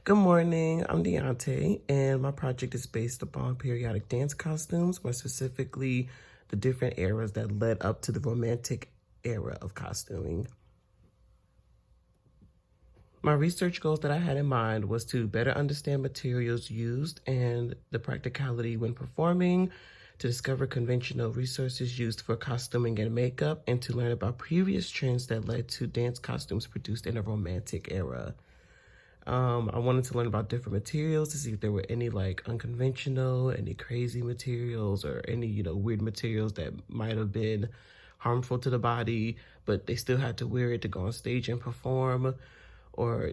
Good morning, I'm Deontae, and my project is based upon periodic dance costumes, more specifically the different eras that led up to the Romantic era of costuming. My research goals that I had in mind was to better understand materials used and the practicality when performing, to discover conventional resources used for costuming and makeup, and to learn about previous trends that led to dance costumes produced in a Romantic era. I wanted to learn about different materials to see if there were any like unconventional, any crazy materials, or any, weird materials that might have been harmful to the body, but they still had to wear it to go on stage and perform. Or,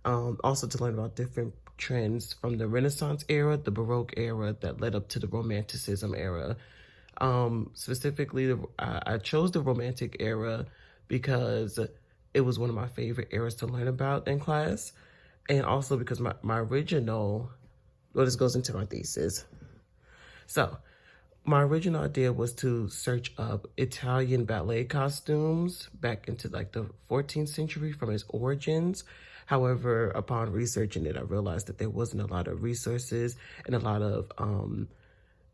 also to learn about different trends from the Renaissance era, the Baroque era that led up to the Romanticism era. Specifically, I chose the Romantic era because it was one of my favorite eras to learn about in class. And also because my original, well, this goes into my thesis. So my original idea was to search up Italian ballet costumes back into like the 14th century from its origins. However, upon researching it, I realized that there wasn't a lot of resources and a lot of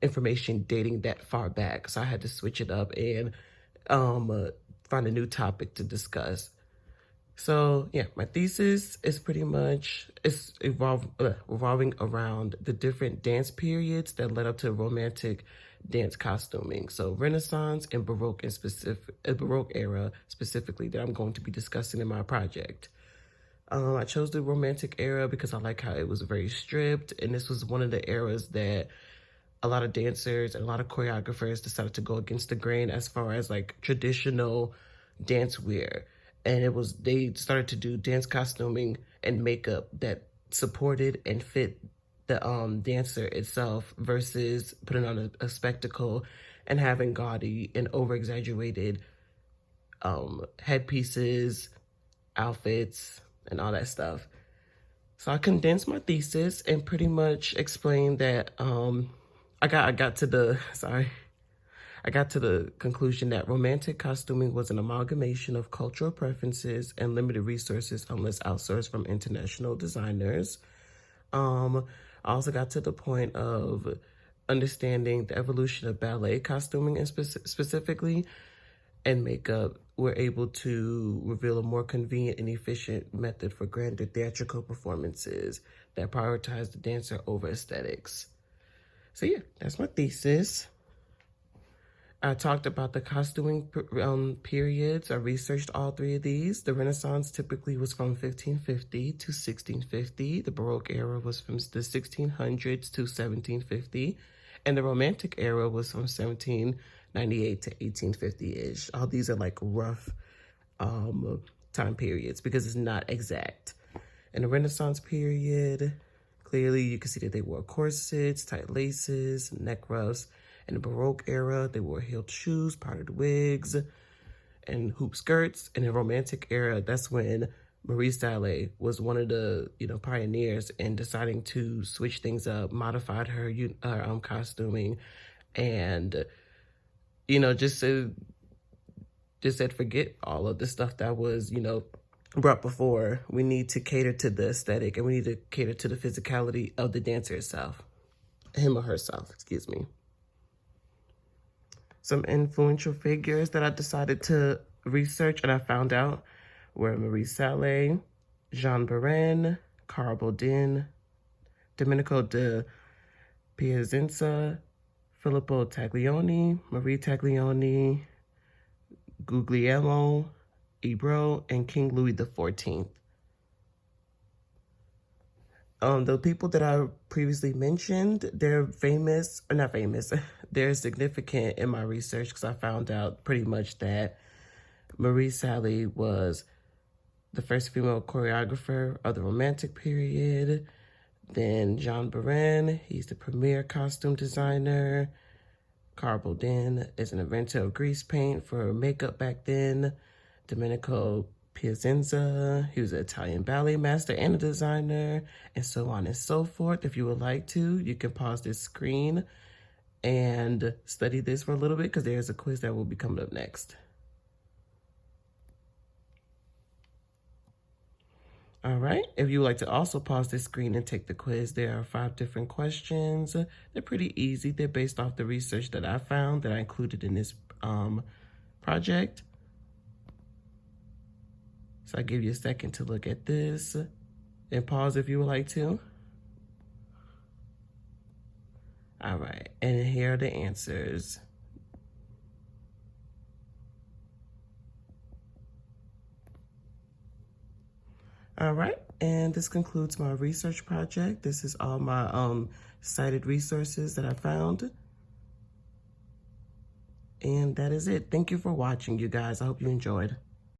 information dating that far back. So I had to switch it up and find a new topic to discuss. So yeah, my thesis is pretty much revolving around the different dance periods that led up to Romantic dance costuming. So Renaissance and Baroque in Baroque era specifically that I'm going to be discussing in my project. I chose the Romantic era because I like how it was very stripped, and this was one of the eras that a lot of dancers and a lot of choreographers decided to go against the grain as far as like traditional dance wear. And they started to do dance costuming and makeup that supported and fit the dancer itself versus putting on a spectacle and having gaudy and over exaggerated headpieces, outfits, and all that stuff. So I condensed my thesis and pretty much explained that I got to the conclusion that Romantic costuming was an amalgamation of cultural preferences and limited resources unless outsourced from international designers. I also got to the point of understanding the evolution of ballet costuming and specifically and makeup. We're able to reveal a more convenient and efficient method for grander theatrical performances that prioritize the dancer over aesthetics. So yeah, that's my thesis. I talked about the costuming periods. I researched all three of these. The Renaissance typically was from 1550 to 1650. The Baroque era was from the 1600s to 1750. And the Romantic era was from 1798 to 1850-ish. All these are like rough time periods because it's not exact. In the Renaissance period, clearly you can see that they wore corsets, tight laces, neck ruffs. In the Baroque era, they wore heeled shoes, powdered wigs, and hoop skirts. In the Romantic era, that's when Marie Sallé was one of the pioneers in deciding to switch things up, modified her costuming, and just said forget all of the stuff that was brought before. We need to cater to the aesthetic, and we need to cater to the physicality of the dancer itself, him or herself, excuse me. Some influential figures that I decided to research and I found out were Marie Sallé, Jean Baron, Carl Baudin, Domenico de Piacenza, Filippo Taglioni, Marie Taglioni, Guglielmo Ebro, and King Louis XIV. The people that I previously mentioned, they're famous, or not famous, they're significant in my research because I found out pretty much that Marie Sallé was the first female choreographer of the Romantic period. Then Jean Baron, he's the premier costume designer. Carl Baudin is an inventor of grease paint for makeup back then. Domenico Piacenza, he was an Italian ballet master and a designer, and so on and so forth. If you would like to, you can pause this screen and study this for a little bit because there's a quiz that will be coming up next. All right, if you would like to also pause this screen and take the quiz, there are 5 different questions. They're pretty easy. They're based off the research that I found that I included in this project. So I'll give you a second to look at this and pause if you would like to. All right, and here are the answers. All right, and this concludes my research project. This is all my cited resources that I found. And that is it. Thank you for watching, you guys. I hope you enjoyed.